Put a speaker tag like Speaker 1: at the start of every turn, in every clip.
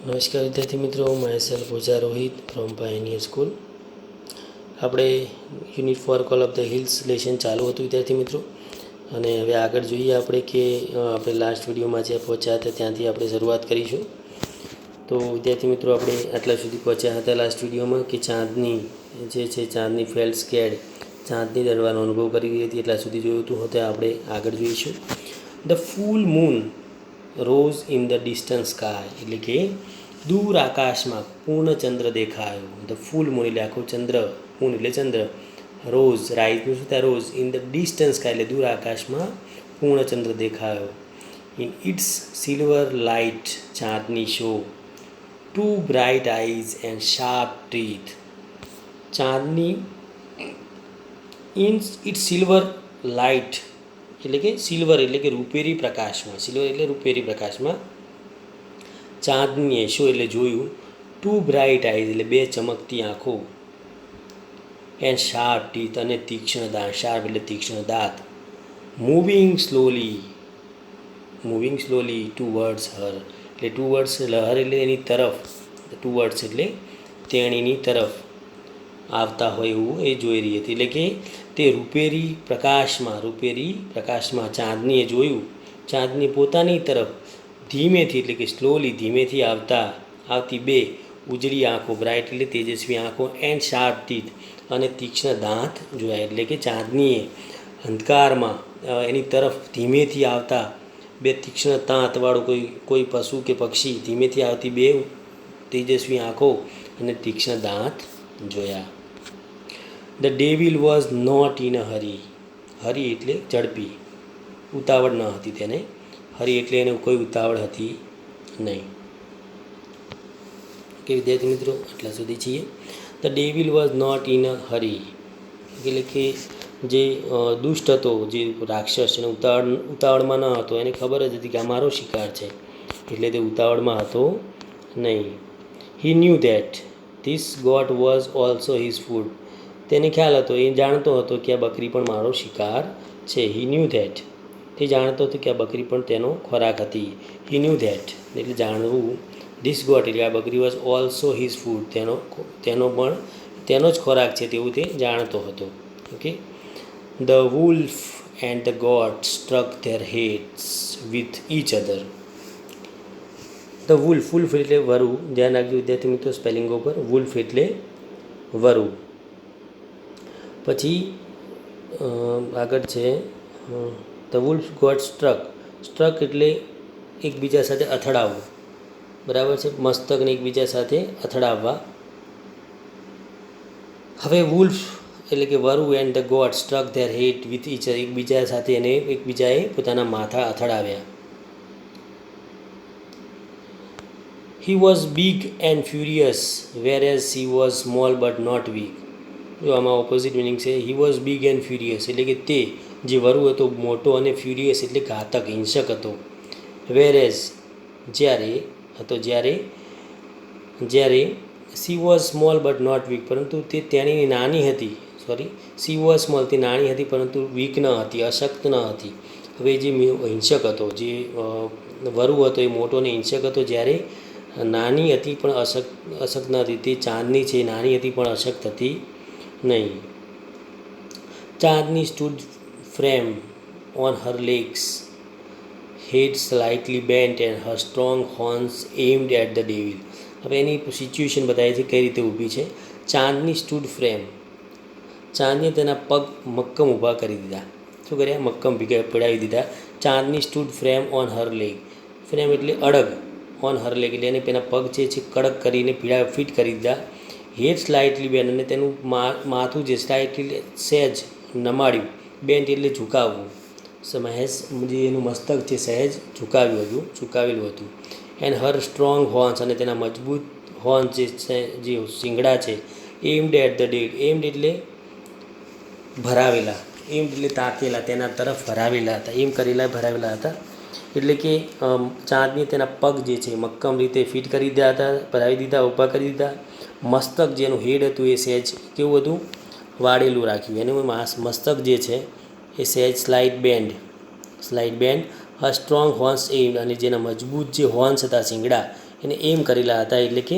Speaker 1: નમસ્કાર વિદ્યાર્થી મિત્રો, myself Pooja Rohit from Pioneer School. આપણે unit 4 call of the hills lesson ચાલુ હતું વિદ્યાર્થી મિત્રો, અને હવે આગળ જોઈએ આપણે કે આપણે લાસ્ટ વિડીયોમાં જે પહોંચ્યા હતા ત્યાંથી આપણે શરૂઆત કરીશું. તો વિદ્યાર્થી મિત્રો, આપણે આટલા સુધી પહોંચ્યા હતા લાસ્ટ વિડીયોમાં કે ચાંદની જે છે ચાંદની ફેલ્ડ સ્કેડ ચાંદની દરવાનો અનુભવ કરી રહી હતી. એટલા સુધી જોયું હતું તો આપણે આગળ જોઈશું. The full moon rose in the distance sky, એટલે કે દૂર આકાશમાં પૂર્ણચંદ્ર દેખાયો. ધ ફૂલ મૂન એટલે આખો ચંદ્ર, મૂન એટલે ચંદ્ર, રોઝ રાઈઝનું શું થાય rose, in the distance sky એટલે દૂર આકાશમાં પૂર્ણચંદ્ર દેખાયો. ઇન ઇટ્સ સિલ્વર લાઇટ ચાંદની show, two bright eyes and sharp teeth. ચાંદની ઇન ઇટ્સ સિલ્વર લાઇટ એટલે કે સિલ્વર એટલે કે રૂપેરી પ્રકાશમાં, સિલ્વર એટલે રૂપેરી પ્રકાશમાં, ચાંદની શો એટલે જોયું, ટુ બ્રાઇટ આઈઝ એટલે બે ચમકતી આંખો, એન્ડ શાર્પ ટીથ અને તીક્ષ્ણ દાંત, શાર્પ એટલે તીક્ષ્ણ દાંત. મૂવિંગ સ્લોલી ટુવર્ડ્સ હર, એટલે ટુવર્ડ્સ એટલે હર એટલે એની તરફ, ટુવર્ડ્સ એટલે તેણીની તરફ આવતા હોય એવું એ જોઈ રહી હતી. એટલે કે તે રૂપેરી પ્રકાશમાં ચાંદનીએ જોયું, ચાંદની પોતાની તરફ ધીમેથી એટલે કે સ્લોલી ધીમેથી આવતી બે ઉજળી આંખો, બ્રાઇટ એટલે તેજસ્વી આંખો, એન્ડ શાર્પ ટીથ અને તીક્ષ્ણ દાંત જોયા. એટલે કે ચાંદનીએ અંધકારમાં એની તરફ ધીમેથી આવતા બે તીક્ષ્ણ દાંતવાળું કોઈ પશુ કે પક્ષી ધીમેથી આવતી બે તેજસ્વી આંખો અને તીક્ષ્ણ દાંત જોયા. The devil was not in a hurry, hurry એટલે ઝડપી, ઉતાવળ ન હતી તેને, હરી એટલે એને કોઈ ઉતાવળ હતી નહીં. કે વિદ્યાર્થી મિત્રો, આટલા સુધી છીએ. The devil was not in a hurry એટલે કે જે દુષ્ટ હતો, જે રાક્ષસ, એને ઉતાવળમાં ન હતો, એને ખબર જ હતી કે આ મારો શિકાર છે, એટલે તે ઉતાવળમાં હતો નહીં. He knew that this goat was also his food, તેને ખ્યાલ હતો, એ જાણતો હતો કે આ બકરી પણ મારો શિકાર છે. હી ન્યૂ ધેટ, તે જાણતો હતો કે આ બકરી પણ તેનો ખોરાક હતી. હી ન્યૂ ધેટ એટલે જાણવું, ધીસ ગોટ એટલે આ બકરી વોઝ ઓલ્સો હિઝ ફૂડ, તેનો જ ખોરાક છે તેવું તે જાણતો હતો. Okay. The wolf and the goat struck there heads with each other. The wolf એટલે વરુ, ધ્યાન રાખજો વિદ્યાર્થી મિત્રો સ્પેલિંગો પર. વુલ્ફ એટલે વરુ. પછી આગળ છે ધ વુલ્ફ ગોટ સ્ટ્રક એટલે એકબીજા સાથે અથડાવવું, બરાબર છે, મસ્તકને એકબીજા સાથે અથડાવવા. હવે વુલ્ફ એટલે કે વરુ and the goat struck their head with each other, એકબીજા સાથે એકબીજાએ પોતાના માથા અથડાવ્યા. He was big and furious where as she was small but not weak. જો આમાં ઓપોઝિટ મિનિંગ છે. He was big and furious એટલે કે તે જે વરુ હતો મોટો, અને ફ્યુરિયસ એટલે ઘાતક, હિંસક હતો. વેર એઝ જ્યારે she was small but not weak, પરંતુ તેની નાની હતી, સી વોઝ સ્મોલ તે નાની હતી પરંતુ વીક ન હતી, અશક્ત ન હતી. હવે જે હિંસક હતો, જે વરુ હતો એ મોટો અને હિંસક હતો, જ્યારે નાની હતી પણ અશક્ત ન હતી. તે ચાંદની છે, નાની હતી પણ અશક્ત હતી નહીં. Chandni stood firm on her legs, head slightly bent and her strong horns aimed at the devil. હવે એની સિચ્યુએશન બતાવે છે કઈ રીતે ઊભી છે. ચાંદની સ્ટૂડ ફ્રેમ, ચાંદને તેના પગ મક્કમ ઊભા કરી દીધા. શું કર્યા? મક્કમ પડાવી દીધા. Chandni stood firm on her leg, firm એટલે અડગ, ઓન હર લેગ એટલે એને પેલા પગ છે કડક કરીને ફિટ કરી દીધા. હેડ સ્લાઇટલી બેન્ડ, અને તેનું માથું જે સ્લાઇટલી સહેજ નમાડ્યું, બેન્ટ એટલે ઝુકાવવું, જે એનું મસ્તક છે સહેજ ઝુકાવેલું હતું. એન્ડ હર સ્ટ્રોંગ હોર્ન્સ, અને તેના મજબૂત હોર્ન જે શિંગડા છે, armed at the dead, armed એટલે ભરાવેલા, એમ્ડ એટલે તાકેલા, તેના તરફ ભરાવેલા હતા, એમ કરેલા ભરાવેલા હતા. એટલે કે ચાંદની તેના પગ જે છે મક્કમ રીતે ફિટ કરી દીધા હતા, ભરાવી દીધા, ઊભા કરી દીધા. મસ્તક જેનું હેડ હતું એ સહેજ કેવું હતું? વાળેલું રાખ્યું. એનું મસ્તક જે છે એ સહેજ slightly bent a strong horns એમ, અને જેના મજબૂત જે હોર્ન્સ હતા શિંગડા એને એમ કરેલા હતા, એટલે કે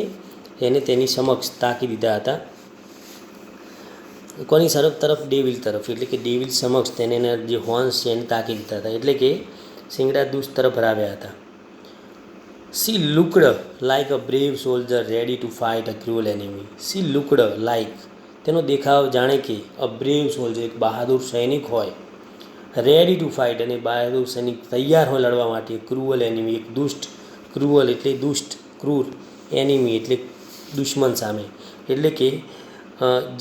Speaker 1: એને તેની સમક્ષ તાકી દીધા હતા. કોની તરફ? ડેવિલ તરફ, એટલે કે ડેવિલ સમક્ષ તેને જે હોર્ન્સ છે એને તાકી દીધા હતા, એટલે કે શિંગડા દુષ્ટ તરફ હરાવ્યા હતા. C looked like a brave soldier ready to fight a cruel enemy. C looked like, તેનો દેખાવ જાણે કે અ બ્રેવ સોલ્જર, એક બહાદુર સૈનિક હોય, રેડી ટુ ફાઇટ, અને બહાદુર સૈનિક તૈયાર હોય લડવા માટે, ક્રુઅલ એનિમી, એક દુષ્ટ, ક્રુઅલ એટલે દુષ્ટ, ક્રૂર, એનિમી એટલે દુશ્મન સામે, એટલે કે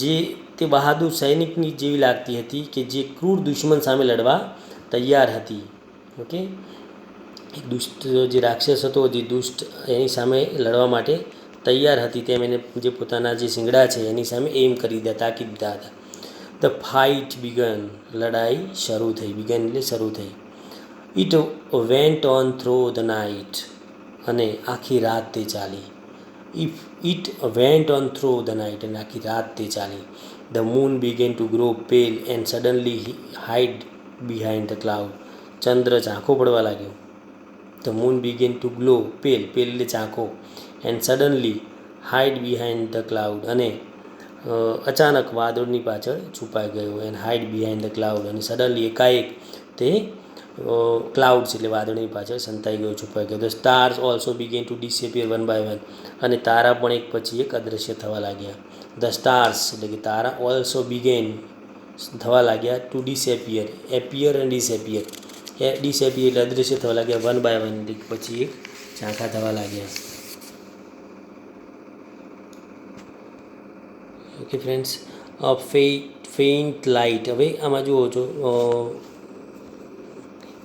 Speaker 1: જે તે બહાદુર સૈનિકની જેવી લાગતી હતી કે જે ક્રૂર દુશ્મન સામે લડવા તૈયાર હતી. ઓકે, એક દુષ્ટ જે રાક્ષસ હતો, જે દુષ્ટ એની સામે લડવા માટે તૈયાર હતી, તેમ એને જે પોતાના જે શિંગડા છે એની સામે એમ કરી દીધા, તાકી દીધા હતા. ધ ફાઇટ બિગન, લડાઈ શરૂ થઈ, બિગન એટલે શરૂ થઈ. It went on through the night, અને આખી રાત તે ચાલી. It went on through the night, અને આખી રાત તે ચાલી. The moon began to grow pale and suddenly hide behind the cloud. ચંદ્ર ઝાંખો પડવા લાગ્યો. The moon began to glow, pale, pale એટલે ઝાંખો, and suddenly hide behind the cloud, અને અચાનક વાદળની પાછળ છુપાઈ ગયો. And hide behind the cloud, અને સડનલી એકાએક તે ક્લાઉડ્સ એટલે વાદળની પાછળ સંતાઈ ગયો, છુપાઈ ગયો. The stars also began to disappear one by one, અને તારા પણ એક પછી એક અદૃશ્ય થવા લાગ્યા. ધ સ્ટાર્સ એટલે કે તારા ઓલ્સો બિગેન થવા લાગ્યા ટુ ડિસએપિયર, એપિયર અને ડિસએપિયર, ડિસએપિયર એટલે અદૃશ્ય થવા લાગ્યા, વન બાય વન એટલે પછી એક ઝાંખા થવા લાગ્યા. Okay friends, faint light. હવે આમાં જુઓ છો,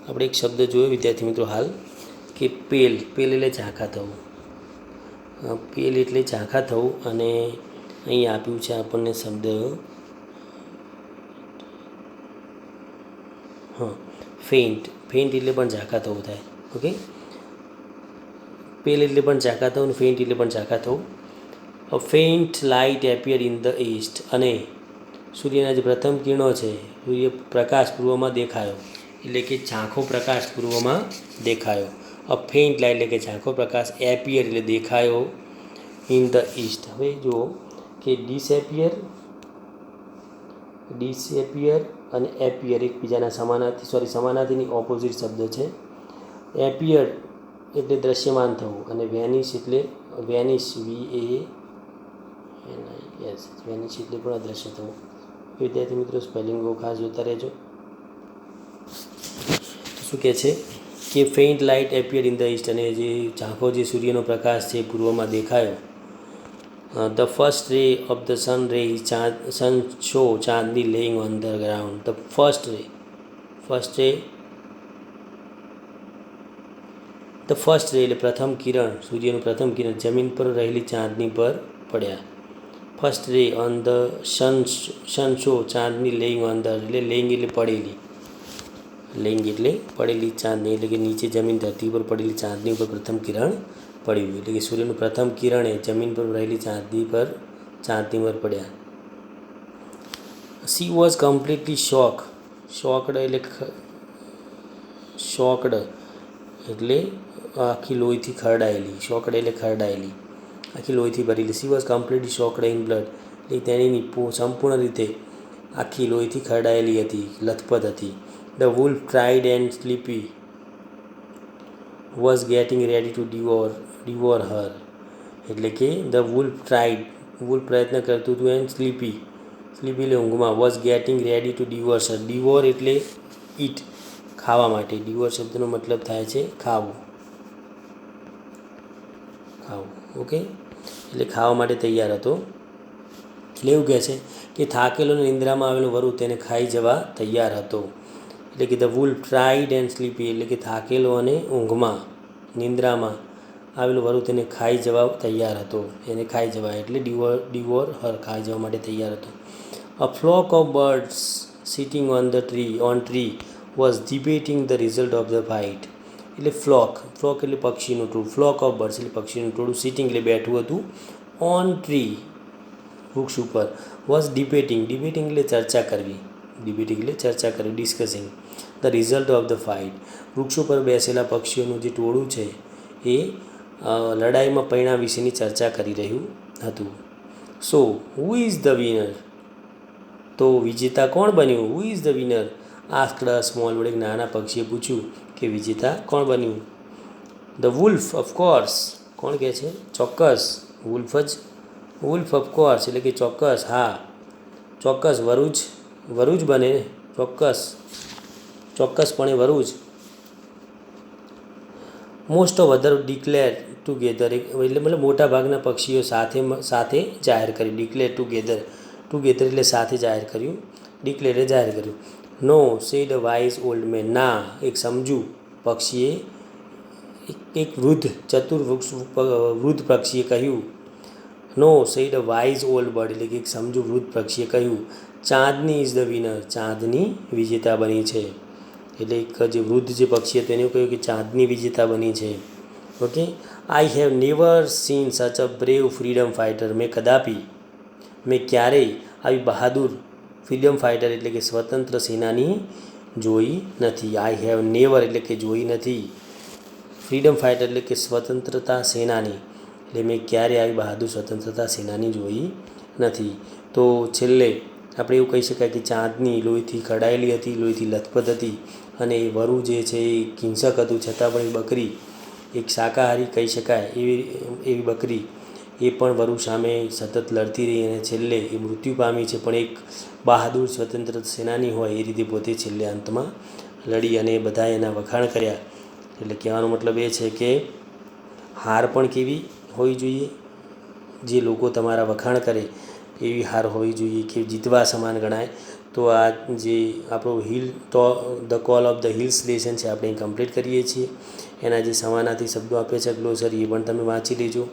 Speaker 1: આપણે એક શબ્દ જોયો વિદ્યાર્થી મિત્રો હાલ, કે પેલ, પેલ એટલે ઝાંખા થવું, પેલ એટલે ઝાંખા થવું, અને અહીં આપ્યું છે આપણને શબ્દ ફેઇન્ટ, ફેઇન્ટ એટલે પણ ઝાંખા થવું થાય. ઓકે, પેલ એટલે પણ ઝાંખા થવું, ફેઇન્ટ એટલે પણ ઝાંખા થવું. A faint light appear in the east, અને સૂર્યના જે પ્રથમ કિરણો છે, સૂર્યપ્રકાશ પૂર્વમાં દેખાયો, એટલે કે ઝાંખો પ્રકાશ પૂર્વમાં દેખાયો. અ ફેઇન્ટ લાઇટ એટલે કે ઝાંખો પ્રકાશ, એપિયર એટલે દેખાયો, ઇન ધ ઈસ્ટ. હવે જુઓ કે ડિસએપિયર અને એપિયર એકબીજાના સમાનાર્થીની ઓપોઝિટ શબ્દ છે. એપિયર એટલે દ્રશ્યમાન થવું, અને વેનિશ એટલે વેનિશ, વેનિશ એટલે પણ અદૃશ્ય થવું. વિદ્યાર્થી મિત્રો સ્પેલિંગો ખાસ જોતા રહેજો. શું કહે છે કે faint light appear in the east, અને જે ઝાંખો જે સૂર્યનો પ્રકાશ છે પૂર્વમાં દેખાયો. The first ray of the sun ray sun show Chandni lying on the ground. The first ray એટલે પ્રથમ કિરણ, સૂર્યનું પ્રથમ કિરણ જમીન પર રહેલી ચાંદની પર પડ્યા. ફર્સ્ટ રે on the sun show Chandni lying on the, એટલે લેઇંગ એટલે પડેલી, લેઇંગ એટલે પડેલી ચાંદની, એટલે કે નીચે જમીન ધરતી પર પડેલી ચાંદની ઉપર પ્રથમ કિરણ પડ્યું, એટલે કે સૂર્યનું પ્રથમ કિરણ એ જમીન પર રહેલી ચાંદની પર પડ્યા. સી વોઝ કમ્પ્લીટલી શોકડ એટલે આખી લોહીથી ખરડાયેલી, શોકડ એટલે ખરડાયેલી, આખી લોહીથી ભરેલી. She was completely શોકડ in blood, એટલે તેની સંપૂર્ણ રીતે આખી લોહીથી ખરડાયેલી હતી, લથપથ હતી. The wolf tired and sleepy was getting ready to devour her, એટલે કે ધ વુલ્ફ ટ્રાઇડ, વુલ્ફ પ્રયત્ન કરતું હતું, એન્ડ સ્લીપી એટલે ઊંઘમાં, was getting ready to devour હર. ડિવોર એટલે ઈટ, ખાવા માટે. ડિવોર શબ્દનો મતલબ થાય છે ખાવું. ઓકે, એટલે ખાવા માટે તૈયાર હતો. એટલે એવું કહે છે કે થાકેલો અને નિંદ્રામાં આવેલો વરુ તેને ખાઈ જવા તૈયાર હતો. એટલે કે the wolf tired and sleepy, એટલે કે થાકેલો અને ઊંઘમાં, નિંદ્રામાં આવેલો વરુ તેને ખાઈ જવા તૈયાર હતો. એને ખાઈ જવા એટલે ડિવોર હર, ખાઈ જવા માટે તૈયાર હતો. A flock of birds sitting on tree was debating the result of the fight. એટલે ફ્લોક એટલે પક્ષીનું ટોળું, ફ્લોક ઓફ બર્ડ્સ એટલે પક્ષીનું ટોળું, સિટિંગ એટલે બેઠું હતું, ઓન ટ્રી વૃક્ષ ઉપર, વોઝ ડિબેટિંગ એટલે ચર્ચા કરવી, ડિબેટ એટલે ચર્ચા કર્યું, discussing the result of the fight. વૃક્ષો પર બેસેલા પક્ષીઓનું જે ટોળું છે એ લડાઈમાં પરિણામ વિશેની ચર્ચા કરી રહ્યું હતું. સો હુ ઇઝ ધ વિનર? તો વિજેતા કોણ બન્યું? Who is the winner? Asked a small bird, એક નાના પક્ષીએ પૂછ્યું કે વિજેતા કોણ બન્યું? The wolf of course. કોણ કહે છે? ચોક્કસ. વુલ્ફ ઓફકોર્સ એટલે કે ચોક્કસ, હા ચોક્કસ. વરુ જ બને, ચોક્કસપણે વરુ જ. Most of other declare together એટલે મતલબ મોટા ભાગના પક્ષીઓ સાથે જાહેર કર્યું. ડિક્લેર ટુગેધર એટલે સાથે જાહેર કર્યું, ડિક્લેર જાહેર કર્યું. નો સેડ અ વાઇઝ ઓલ્ડ મેન. ના, એક સમજુ પક્ષીએ એક વૃદ્ધ પક્ષીએ કહ્યું. નો સેડ અ વાઇઝ ઓલ્ડ બર્ડ એટલે કે એક સમજુ વૃદ્ધ પક્ષીએ કહ્યું. ચાંદની ઇઝ ધ વિનર. ચાંદની વિજેતા બની છે. એટલે એક જે વૃદ્ધ જે પક્ષી હતું એને કહ્યું કે ચાંદની વિજેતા બની છે. Okay. I have never seen such a brave freedom fighter. મેં ક્યારેય આવી બહાદુર ફ્રીડમ ફાઇટર એટલે કે સ્વતંત્ર સેનાની જોઈ નથી. આઈ હેવ નેવર એટલે કે જોઈ નથી. ફ્રીડમ ફાઇટર એટલે કે સ્વતંત્રતા સેનાની, એટલે મેં ક્યારેય આવી બહાદુર સ્વતંત્રતા સેનાની જોઈ નથી. તો છેલ્લે આપણે એવું કહી શકાય કે ચાંદની લોહીથી કડાયેલી હતી, લોહીથી લથપથ હતી, અને એ વરુ જે છે એ હિંસક હતું, છતાં પણ એ બકરી એક શાકાહારી કહી શકાય એવી બકરી એ પણ વરુ સામે સતત લડતી રહી અને છેલ્લે એ મૃત્યુ પામી છે. પણ એક બહાદુર સ્વતંત્ર સેનાની હોય એ રીતે પોતે છેલ્લે અંતમાં લડી અને બધાએ એના વખાણ કર્યા. એટલે કહેવાનો મતલબ એ છે કે હાર પણ કેવી હોવી જોઈએ, જે લોકો તમારા વખાણ કરે એવી હાર હોવી જોઈએ કે જીતવા સમાન ગણાય. તો આ જે આપણું the call of the hills lesson છે આપણે કમ્પ્લીટ કરીએ છીએ. એના જે સમાનાર્થી શબ્દો આપે છે ગ્લોસરી, એ પણ તમે વાંચી લેજો,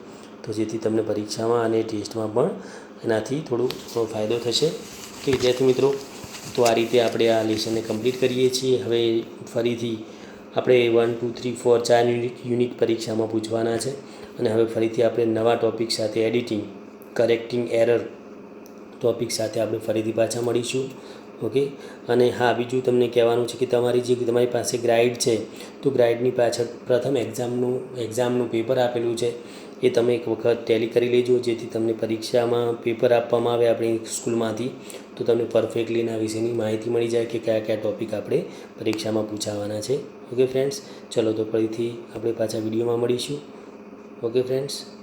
Speaker 1: તો જેથી તમને પરીક્ષામાં અને ટેસ્ટમાં પણ એનાથી થોડો ફાયદો થશે. કે વિદ્યાર્થી મિત્રો, તો આ રીતે આપણે આ લેસનને કમ્પ્લીટ કરીએ છીએ. હવે ફરીથી આપણે 1, 2, 3, 4 4 યુનિટ પરીક્ષામાં પૂછવાના છે. અને હવે ફરીથી આપણે નવા ટૉપિક સાથે એડિટિંગ, કરેક્ટિંગ એરર ટૉપિક સાથે આપણે ફરીથી પાછા મળીશું. ઓકે. અને હા, બીજું તમને કહેવાનું છે કે તમારી પાસે ગ્રાઇડ છે, તો ગ્રાઇડની પાછળ પ્રથમ એક્ઝામનું પેપર આપેલું છે, એ તમે એક વખત ટેલી કરી લેજો, જેથી તમને પરીક્ષામાં પેપર આપવામાં આવે આપણી સ્કૂલમાંથી તો તમને પરફેક્ટલી એના વિશેની માહિતી મળી જાય કે કયા કયા ટૉપિક આપણે પરીક્ષામાં પૂછાવાના છે. ઓકે ફ્રેન્ડ્સ, ચલો તો ફરીથી આપણે પાછા વિડીયોમાં મળીશું. Okay friends.